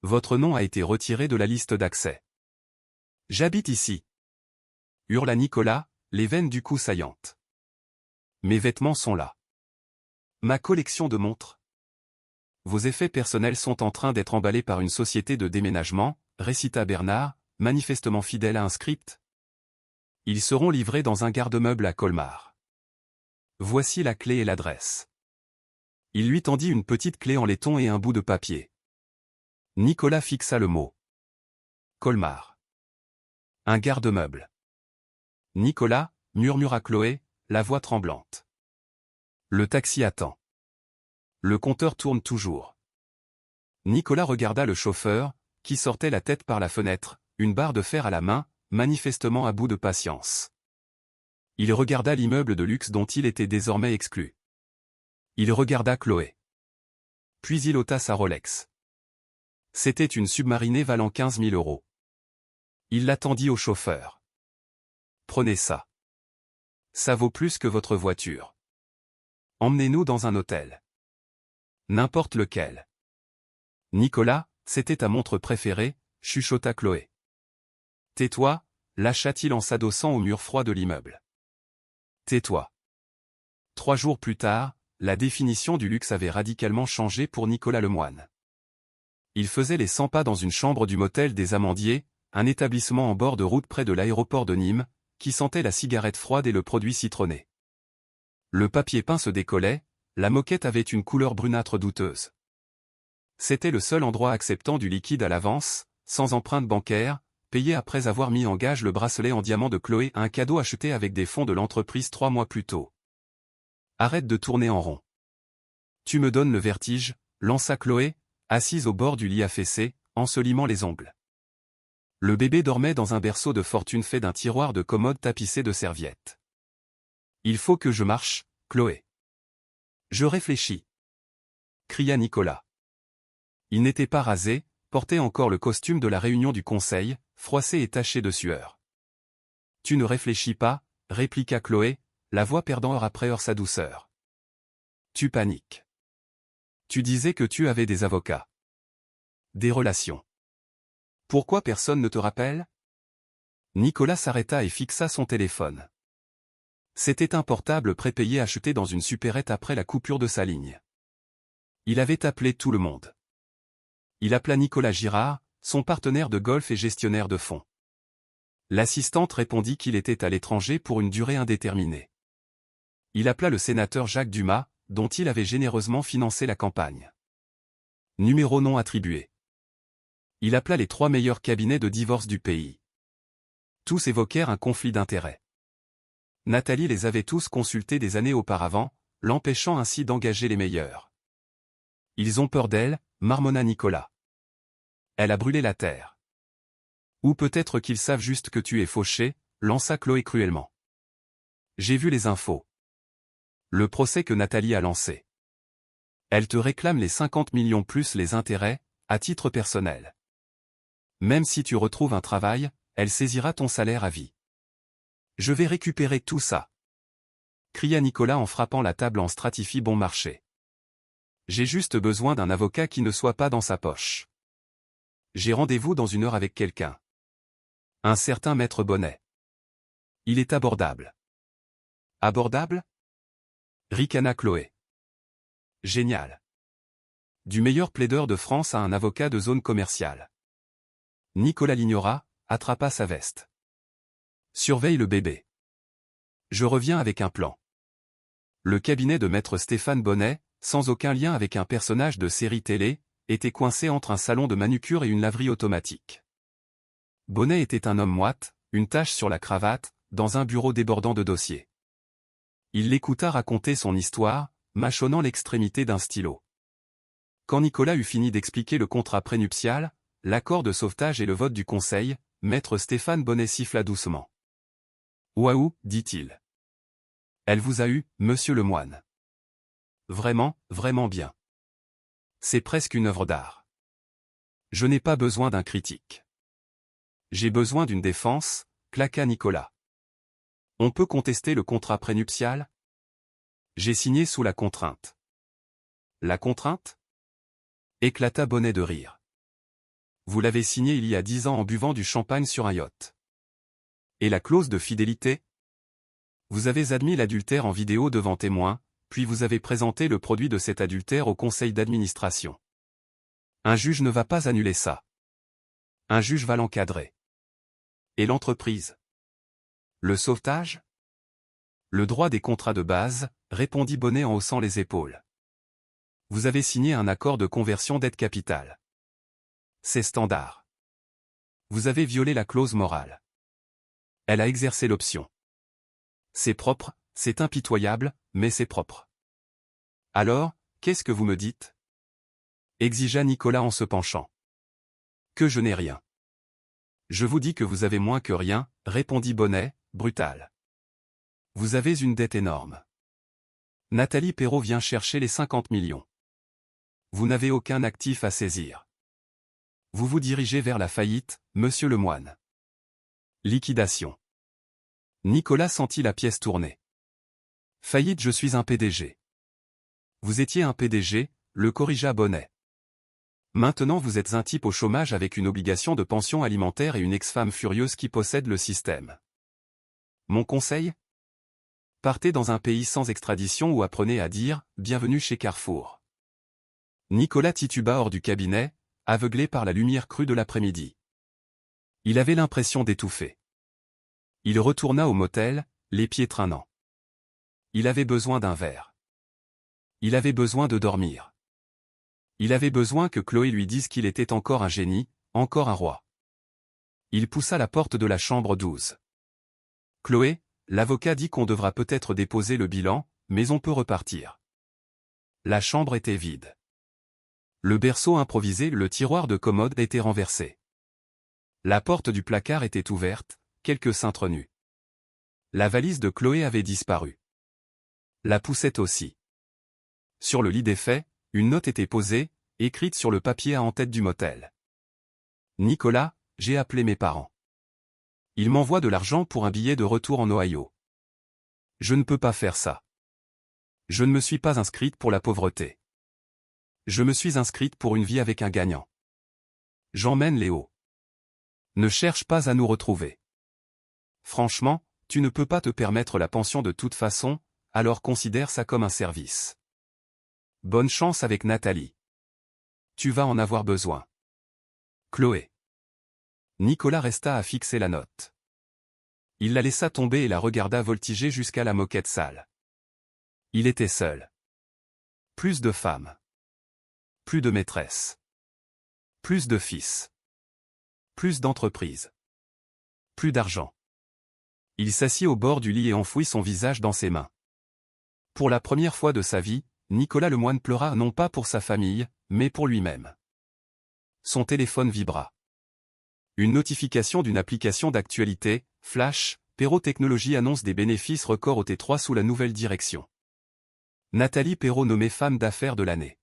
Votre nom a été retiré de la liste d'accès. J'habite ici. Hurla Nicolas, les veines du cou saillantes. Mes vêtements sont là. Ma collection de montres. Vos effets personnels sont en train d'être emballés par une société de déménagement, récita Bernard, manifestement fidèle à un script. Ils seront livrés dans un garde-meuble à Colmar. Voici la clé et l'adresse. Il lui tendit une petite clé en laiton et un bout de papier. Nicolas fixa le mot. Colmar. Un garde-meuble. Nicolas, murmura Chloé, la voix tremblante. Le taxi attend. Le compteur tourne toujours. Nicolas regarda le chauffeur, qui sortait la tête par la fenêtre, une barre de fer à la main, manifestement à bout de patience. Il regarda l'immeuble de luxe dont il était désormais exclu. Il regarda Chloé. Puis il ôta sa Rolex. C'était une Submarinée valant 15 000 €. Il l'attendit au chauffeur. Prenez ça. Ça vaut plus que votre voiture. Emmenez-nous dans un hôtel. N'importe lequel. Nicolas, c'était ta montre préférée, chuchota Chloé. Tais-toi, lâcha-t-il en s'adossant au mur froid de l'immeuble. Tais-toi. 3 jours plus tard, la définition du luxe avait radicalement changé pour Nicolas Lemoine. Il faisait les 100 pas dans une chambre du motel des Amandiers, un établissement en bord de route près de l'aéroport de Nîmes, qui sentait la cigarette froide et le produit citronné. Le papier peint se décollait, la moquette avait une couleur brunâtre douteuse. C'était le seul endroit acceptant du liquide à l'avance, sans empreinte bancaire, payé après avoir mis en gage le bracelet en diamant de Chloé, un cadeau acheté avec des fonds de l'entreprise 3 mois plus tôt. Arrête de tourner en rond. Tu me donnes le vertige, lança Chloé, assise au bord du lit affaissé, en se limant les ongles. Le bébé dormait dans un berceau de fortune fait d'un tiroir de commode tapissé de serviettes. Il faut que je marche, Chloé. Je réfléchis. Cria Nicolas. Il n'était pas rasé, portait encore le costume de la réunion du conseil, froissé et taché de sueur. Tu ne réfléchis pas, répliqua Chloé, la voix perdant heure après heure sa douceur. Tu paniques. Tu disais que tu avais des avocats. Des relations. Pourquoi personne ne te rappelle? Nicolas s'arrêta et fixa son téléphone. C'était un portable prépayé acheté dans une supérette après la coupure de sa ligne. Il avait appelé tout le monde. Il appela Nicolas Girard, son partenaire de golf et gestionnaire de fonds. L'assistante répondit qu'il était à l'étranger pour une durée indéterminée. Il appela le sénateur Jacques Dumas, dont il avait généreusement financé la campagne. Numéro non attribué. Il appela les 3 meilleurs cabinets de divorce du pays. Tous évoquèrent un conflit d'intérêts. Nathalie les avait tous consultés des années auparavant, l'empêchant ainsi d'engager les meilleurs. Ils ont peur d'elle, marmonna Nicolas. Elle a brûlé la terre. Ou peut-être qu'ils savent juste que tu es fauché, lança Chloé cruellement. J'ai vu les infos. Le procès que Nathalie a lancé. Elle te réclame les 50 millions plus les intérêts, à titre personnel. Même si tu retrouves un travail, elle saisira ton salaire à vie. Je vais récupérer tout ça. Cria Nicolas en frappant la table en stratifie bon marché. J'ai juste besoin d'un avocat qui ne soit pas dans sa poche. J'ai rendez-vous dans 1 heure avec quelqu'un. Un certain maître Bonnet. Il est abordable. Abordable? Ricana Chloé. Génial. Du meilleur plaideur de France à un avocat de zone commerciale. Nicolas l'ignora, attrapa sa veste. Surveille le bébé. Je reviens avec un plan. Le cabinet de maître Stéphane Bonnet, sans aucun lien avec un personnage de série télé, était coincé entre un salon de manucure et une laverie automatique. Bonnet était un homme moite, une tache sur la cravate, dans un bureau débordant de dossiers. Il l'écouta raconter son histoire, mâchonnant l'extrémité d'un stylo. Quand Nicolas eut fini d'expliquer le contrat prénuptial, l'accord de sauvetage et le vote du conseil, maître Stéphane Bonnet siffla doucement. Waouh, dit-il. Elle vous a eu, monsieur Lemoine. Vraiment, vraiment bien. C'est presque une œuvre d'art. Je n'ai pas besoin d'un critique. J'ai besoin d'une défense, claqua Nicolas. On peut contester le contrat prénuptial? J'ai signé sous la contrainte. La contrainte? Éclata Bonnet de rire. Vous l'avez signé il y a 10 ans en buvant du champagne sur un yacht. Et la clause de fidélité? Vous avez admis l'adultère en vidéo devant témoins, puis vous avez présenté le produit de cet adultère au conseil d'administration. Un juge ne va pas annuler ça. Un juge va l'encadrer. Et l'entreprise? Le sauvetage? Le droit des contrats de base, répondit Bonnet en haussant les épaules. Vous avez signé un accord de conversion d'aide capitale. C'est standard. Vous avez violé la clause morale. Elle a exercé l'option. C'est propre, c'est impitoyable, mais c'est propre. Alors, qu'est-ce que vous me dites? Exigea Nicolas en se penchant. Que je n'ai rien. Je vous dis que vous avez moins que rien, répondit Bonnet, brutal. Vous avez une dette énorme. Nathalie Perrot vient chercher les 50 millions. Vous n'avez aucun actif à saisir. Vous vous dirigez vers la faillite, monsieur Lemoine. Liquidation. Nicolas sentit la pièce tourner. Faillite, je suis un PDG. Vous étiez un PDG, le corrigea Bonnet. Maintenant vous êtes un type au chômage avec une obligation de pension alimentaire et une ex-femme furieuse qui possède le système. Mon conseil? Partez dans un pays sans extradition ou apprenez à dire « Bienvenue chez Carrefour ». Nicolas tituba hors du cabinet, aveuglé par la lumière crue de l'après-midi. Il avait l'impression d'étouffer. Il retourna au motel, les pieds traînants. Il avait besoin d'un verre. Il avait besoin de dormir. Il avait besoin que Chloé lui dise qu'il était encore un génie, encore un roi. Il poussa la porte de la chambre 12. Chloé, l'avocat dit qu'on devra peut-être déposer le bilan, mais on peut repartir. La chambre était vide. Le berceau improvisé, le tiroir de commode était renversé. La porte du placard était ouverte, quelques cintres nus. La valise de Chloé avait disparu. La poussette aussi. Sur le lit défait, une note était posée, écrite sur le papier à en-tête du motel. Nicolas, j'ai appelé mes parents. Ils m'envoient de l'argent pour un billet de retour en Ohio. Je ne peux pas faire ça. Je ne me suis pas inscrite pour la pauvreté. Je me suis inscrite pour une vie avec un gagnant. J'emmène Léo. Ne cherche pas à nous retrouver. Franchement, tu ne peux pas te permettre la pension de toute façon, alors considère ça comme un service. Bonne chance avec Nathalie. Tu vas en avoir besoin. Chloé. Nicolas resta à fixer la note. Il la laissa tomber et la regarda voltiger jusqu'à la moquette sale. Il était seul. Plus de femmes. Plus de maîtresses. Plus de fils. Plus d'entreprises. Plus d'argent. Il s'assit au bord du lit et enfouit son visage dans ses mains. Pour la première fois de sa vie, Nicolas Lemoine pleura non pas pour sa famille, mais pour lui-même. Son téléphone vibra. Une notification d'une application d'actualité, Flash, Perrot Technologies annonce des bénéfices records au T3 sous la nouvelle direction. Nathalie Perrot nommée femme d'affaires de l'année.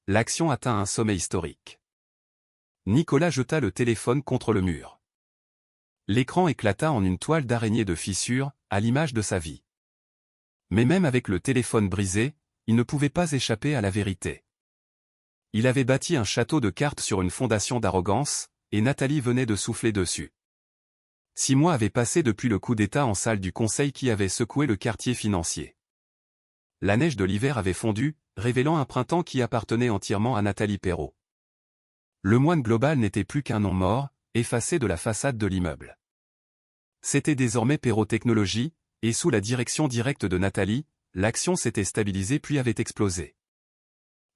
L'action atteint un sommet historique. Nicolas jeta le téléphone contre le mur. L'écran éclata en une toile d'araignée de fissures, à l'image de sa vie. Mais même avec le téléphone brisé, il ne pouvait pas échapper à la vérité. Il avait bâti un château de cartes sur une fondation d'arrogance, et Nathalie venait de souffler dessus. 6 mois avaient passé depuis le coup d'État en salle du Conseil qui avait secoué le quartier financier. La neige de l'hiver avait fondu, révélant un printemps qui appartenait entièrement à Nathalie Perrot. Lemoine Global n'était plus qu'un nom mort, effacé de la façade de l'immeuble. C'était désormais Perrot Technologies, et sous la direction directe de Nathalie, l'action s'était stabilisée puis avait explosé.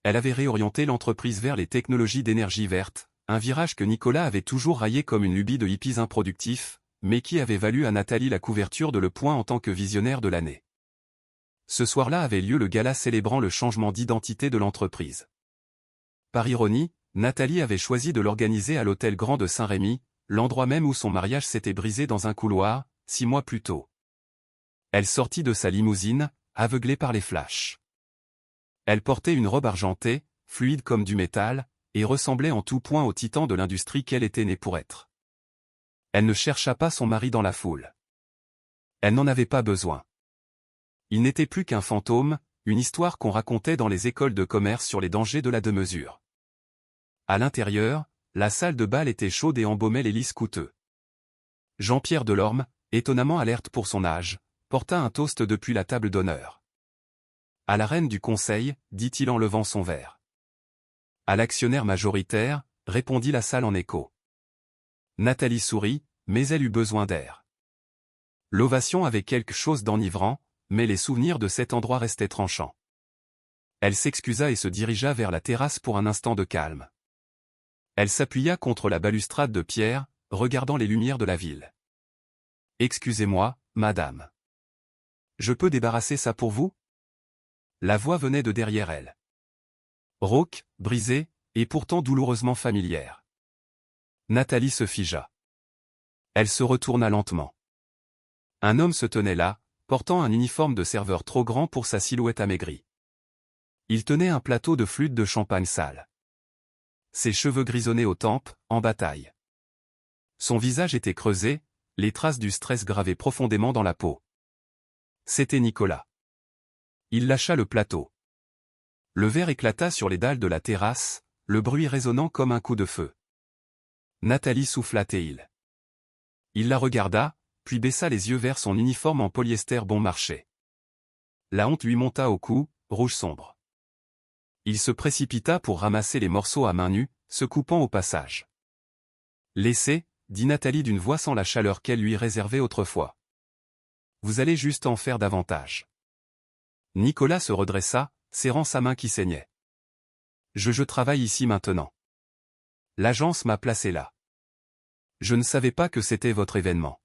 Elle avait réorienté l'entreprise vers les technologies d'énergie verte, un virage que Nicolas avait toujours raillé comme une lubie de hippies improductifs, mais qui avait valu à Nathalie la couverture de Le Point en tant que visionnaire de l'année. Ce soir-là avait lieu le gala célébrant le changement d'identité de l'entreprise. Par ironie, Nathalie avait choisi de l'organiser à l'hôtel Grand de Saint-Rémy, l'endroit même où son mariage s'était brisé dans un couloir, 6 mois plus tôt. Elle sortit de sa limousine, aveuglée par les flashs. Elle portait une robe argentée, fluide comme du métal, et ressemblait en tout point au titan de l'industrie qu'elle était née pour être. Elle ne chercha pas son mari dans la foule. Elle n'en avait pas besoin. Il n'était plus qu'un fantôme, une histoire qu'on racontait dans les écoles de commerce sur les dangers de la deux-mesure. À l'intérieur, la salle de bal était chaude et embaumait les lys coûteux. Jean-Pierre Delorme, étonnamment alerte pour son âge, porta un toast depuis la table d'honneur. À la reine du conseil, dit-il en levant son verre. À l'actionnaire majoritaire, répondit la salle en écho. Nathalie sourit, mais elle eut besoin d'air. L'ovation avait quelque chose d'enivrant, mais les souvenirs de cet endroit restaient tranchants. Elle s'excusa et se dirigea vers la terrasse pour un instant de calme. Elle s'appuya contre la balustrade de pierre, regardant les lumières de la ville. « Excusez-moi, madame. Je peux débarrasser ça pour vous ?» La voix venait de derrière elle. Rauque, brisée, et pourtant douloureusement familière. Nathalie se figea. Elle se retourna lentement. Un homme se tenait là, portant un uniforme de serveur trop grand pour sa silhouette amaigrie. Il tenait un plateau de flûte de champagne sale. Ses cheveux grisonnaient aux tempes, en bataille. Son visage était creusé, les traces du stress gravées profondément dans la peau. C'était Nicolas. Il lâcha le plateau. Le verre éclata sur les dalles de la terrasse, le bruit résonnant comme un coup de feu. Nathalie souffla Théil. Il la regarda, puis baissa les yeux vers son uniforme en polyester bon marché. La honte lui monta au cou, rouge sombre. Il se précipita pour ramasser les morceaux à main nue, se coupant au passage. « Laissez, » dit Nathalie d'une voix sans la chaleur qu'elle lui réservait autrefois. « Vous allez juste en faire davantage. » Nicolas se redressa, serrant sa main qui saignait. « Je travaille ici maintenant. L'agence m'a placé là. Je ne savais pas que c'était votre événement.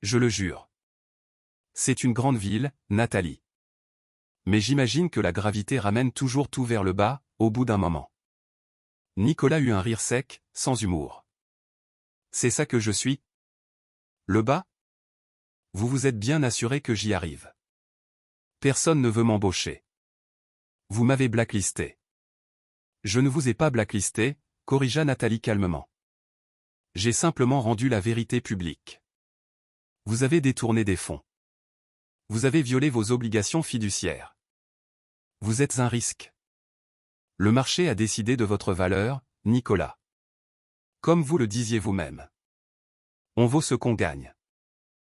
Je le jure. C'est une grande ville, Nathalie. Mais j'imagine que la gravité ramène toujours tout vers le bas, au bout d'un moment. » Nicolas eut un rire sec, sans humour. « C'est ça que je suis? Le bas? Vous vous êtes bien assuré que j'y arrive. Personne ne veut m'embaucher. Vous m'avez blacklisté. » « Je ne vous ai pas blacklisté, » corrigea Nathalie calmement. « J'ai simplement rendu la vérité publique. Vous avez détourné des fonds. Vous avez violé vos obligations fiduciaires. Vous êtes un risque. Le marché a décidé de votre valeur, Nicolas. Comme vous le disiez vous-même. On vaut ce qu'on gagne. »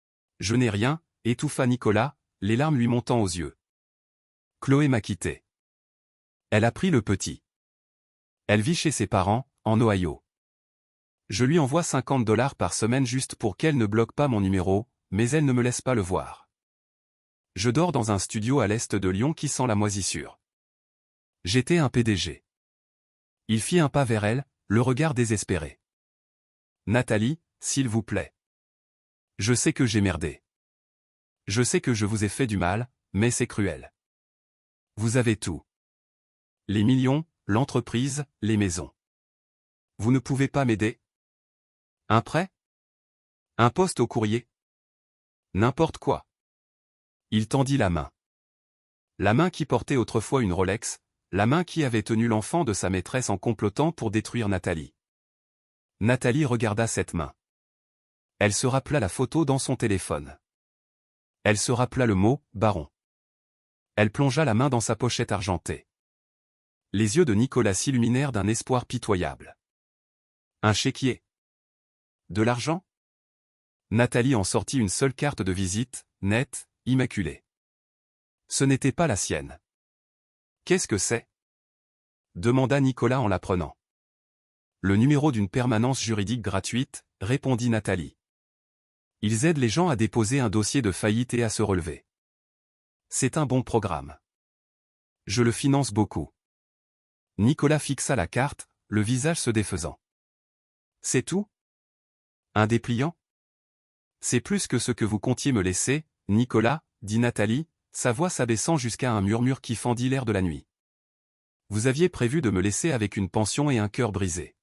« Je n'ai rien, » étouffa Nicolas, les larmes lui montant aux yeux. « Chloé m'a quitté. Elle a pris le petit. Elle vit chez ses parents, en Ohio. Je lui envoie $50 par semaine juste pour qu'elle ne bloque pas mon numéro, mais elle ne me laisse pas le voir. Je dors dans un studio à l'est de Lyon qui sent la moisissure. J'étais un PDG. » Il fit un pas vers elle, le regard désespéré. « Nathalie, s'il vous plaît. Je sais que j'ai merdé. Je sais que je vous ai fait du mal, mais c'est cruel. Vous avez tout. Les millions, l'entreprise, les maisons. Vous ne pouvez pas m'aider? Un prêt? Un poste au courrier? N'importe quoi. » Il tendit la main. La main qui portait autrefois une Rolex, la main qui avait tenu l'enfant de sa maîtresse en complotant pour détruire Nathalie. Nathalie regarda cette main. Elle se rappela la photo dans son téléphone. Elle se rappela le mot « baron ». Elle plongea la main dans sa pochette argentée. Les yeux de Nicolas s'illuminèrent d'un espoir pitoyable. Un chéquier. De l'argent? Nathalie en sortit une seule carte de visite, nette, immaculée. Ce n'était pas la sienne. « Qu'est-ce que c'est ?» demanda Nicolas en la prenant. « Le numéro d'une permanence juridique gratuite, » répondit Nathalie. « Ils aident les gens à déposer un dossier de faillite et à se relever. C'est un bon programme. Je le finance beaucoup. » Nicolas fixa la carte, le visage se défaisant. « C'est tout? Un dépliant? C'est plus que ce que vous comptiez me laisser, Nicolas, » dit Nathalie, sa voix s'abaissant jusqu'à un murmure qui fendit l'air de la nuit. « Vous aviez prévu de me laisser avec une pension et un cœur brisé.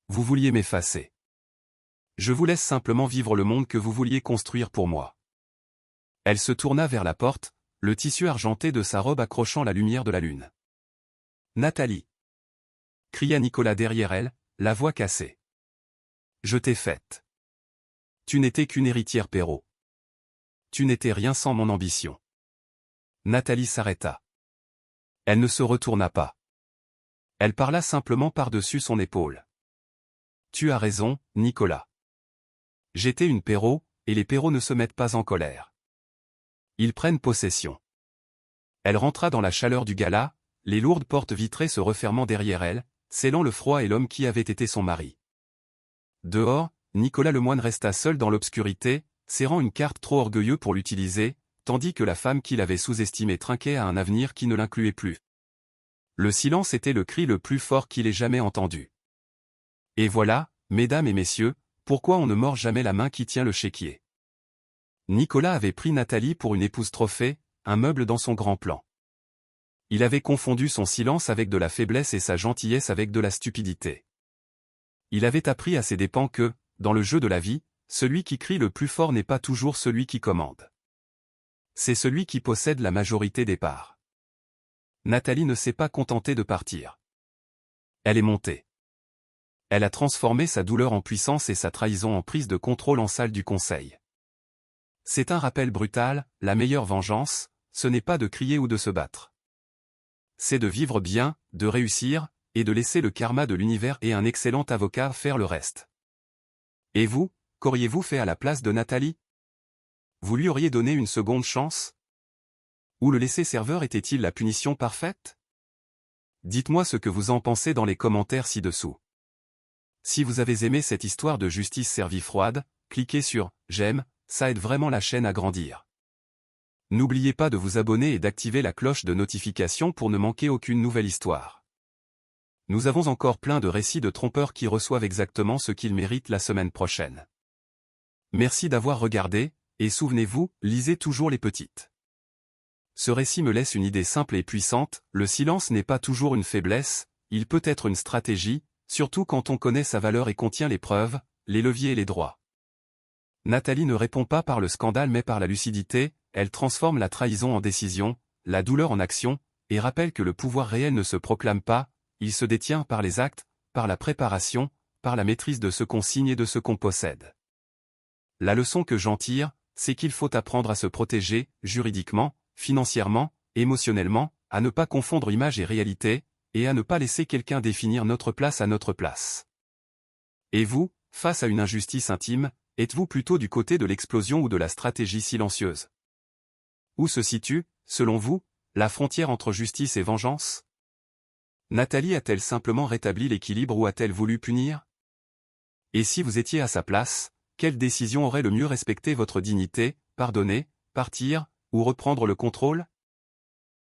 Vous vouliez m'effacer. Je vous laisse simplement vivre le monde que vous vouliez construire pour moi. » Elle se tourna vers la porte, le tissu argenté de sa robe accrochant la lumière de la lune. « Nathalie !» cria Nicolas derrière elle, la voix cassée. « Je t'ai faite. Tu n'étais qu'une héritière Perrault. Tu n'étais rien sans mon ambition. » Nathalie s'arrêta. Elle ne se retourna pas. Elle parla simplement par-dessus son épaule. « Tu as raison, Nicolas. J'étais une Perrault, et les Perrauts ne se mettent pas en colère. Ils prennent possession. » Elle rentra dans la chaleur du gala, les lourdes portes vitrées se refermant derrière elle, scellant le froid et l'homme qui avait été son mari. Dehors, Nicolas Lemoine resta seul dans l'obscurité, serrant une carte trop orgueilleux pour l'utiliser, tandis que la femme qu'il avait sous-estimée trinquait à un avenir qui ne l'incluait plus. Le silence était le cri le plus fort qu'il ait jamais entendu. Et voilà, mesdames et messieurs, pourquoi on ne mord jamais la main qui tient le chéquier. Nicolas avait pris Nathalie pour une épouse trophée, un meuble dans son grand plan. Il avait confondu son silence avec de la faiblesse et sa gentillesse avec de la stupidité. Il avait appris à ses dépens que, dans le jeu de la vie, celui qui crie le plus fort n'est pas toujours celui qui commande. C'est celui qui possède la majorité des parts. Nathalie ne s'est pas contentée de partir. Elle est montée. Elle a transformé sa douleur en puissance et sa trahison en prise de contrôle en salle du conseil. C'est un rappel brutal, la meilleure vengeance, ce n'est pas de crier ou de se battre. C'est de vivre bien, de réussir, et de laisser le karma de l'univers et un excellent avocat faire le reste. Et vous, qu'auriez-vous fait à la place de Nathalie? Vous lui auriez donné une seconde chance? Ou le laisser-serveur était-il la punition parfaite? Dites-moi ce que vous en pensez dans les commentaires ci-dessous. Si vous avez aimé cette histoire de justice servie froide, cliquez sur « J'aime », ça aide vraiment la chaîne à grandir. N'oubliez pas de vous abonner et d'activer la cloche de notification pour ne manquer aucune nouvelle histoire. Nous avons encore plein de récits de trompeurs qui reçoivent exactement ce qu'ils méritent la semaine prochaine. Merci d'avoir regardé, et souvenez-vous, lisez toujours les petites. Ce récit me laisse une idée simple et puissante, le silence n'est pas toujours une faiblesse, il peut être une stratégie, surtout quand on connaît sa valeur et contient les preuves, les leviers et les droits. Nathalie ne répond pas par le scandale mais par la lucidité, elle transforme la trahison en décision, la douleur en action, et rappelle que le pouvoir réel ne se proclame pas, il se détient par les actes, par la préparation, par la maîtrise de ce qu'on signe et de ce qu'on possède. La leçon que j'en tire, c'est qu'il faut apprendre à se protéger, juridiquement, financièrement, émotionnellement, à ne pas confondre image et réalité, et à ne pas laisser quelqu'un définir notre place à notre place. Et vous, face à une injustice intime, êtes-vous plutôt du côté de l'explosion ou de la stratégie silencieuse? Où se situe, selon vous, la frontière entre justice et vengeance? Nathalie a-t-elle simplement rétabli l'équilibre ou a-t-elle voulu punir? Et si vous étiez à sa place, quelle décision aurait le mieux respecté votre dignité, pardonner, partir, ou reprendre le contrôle?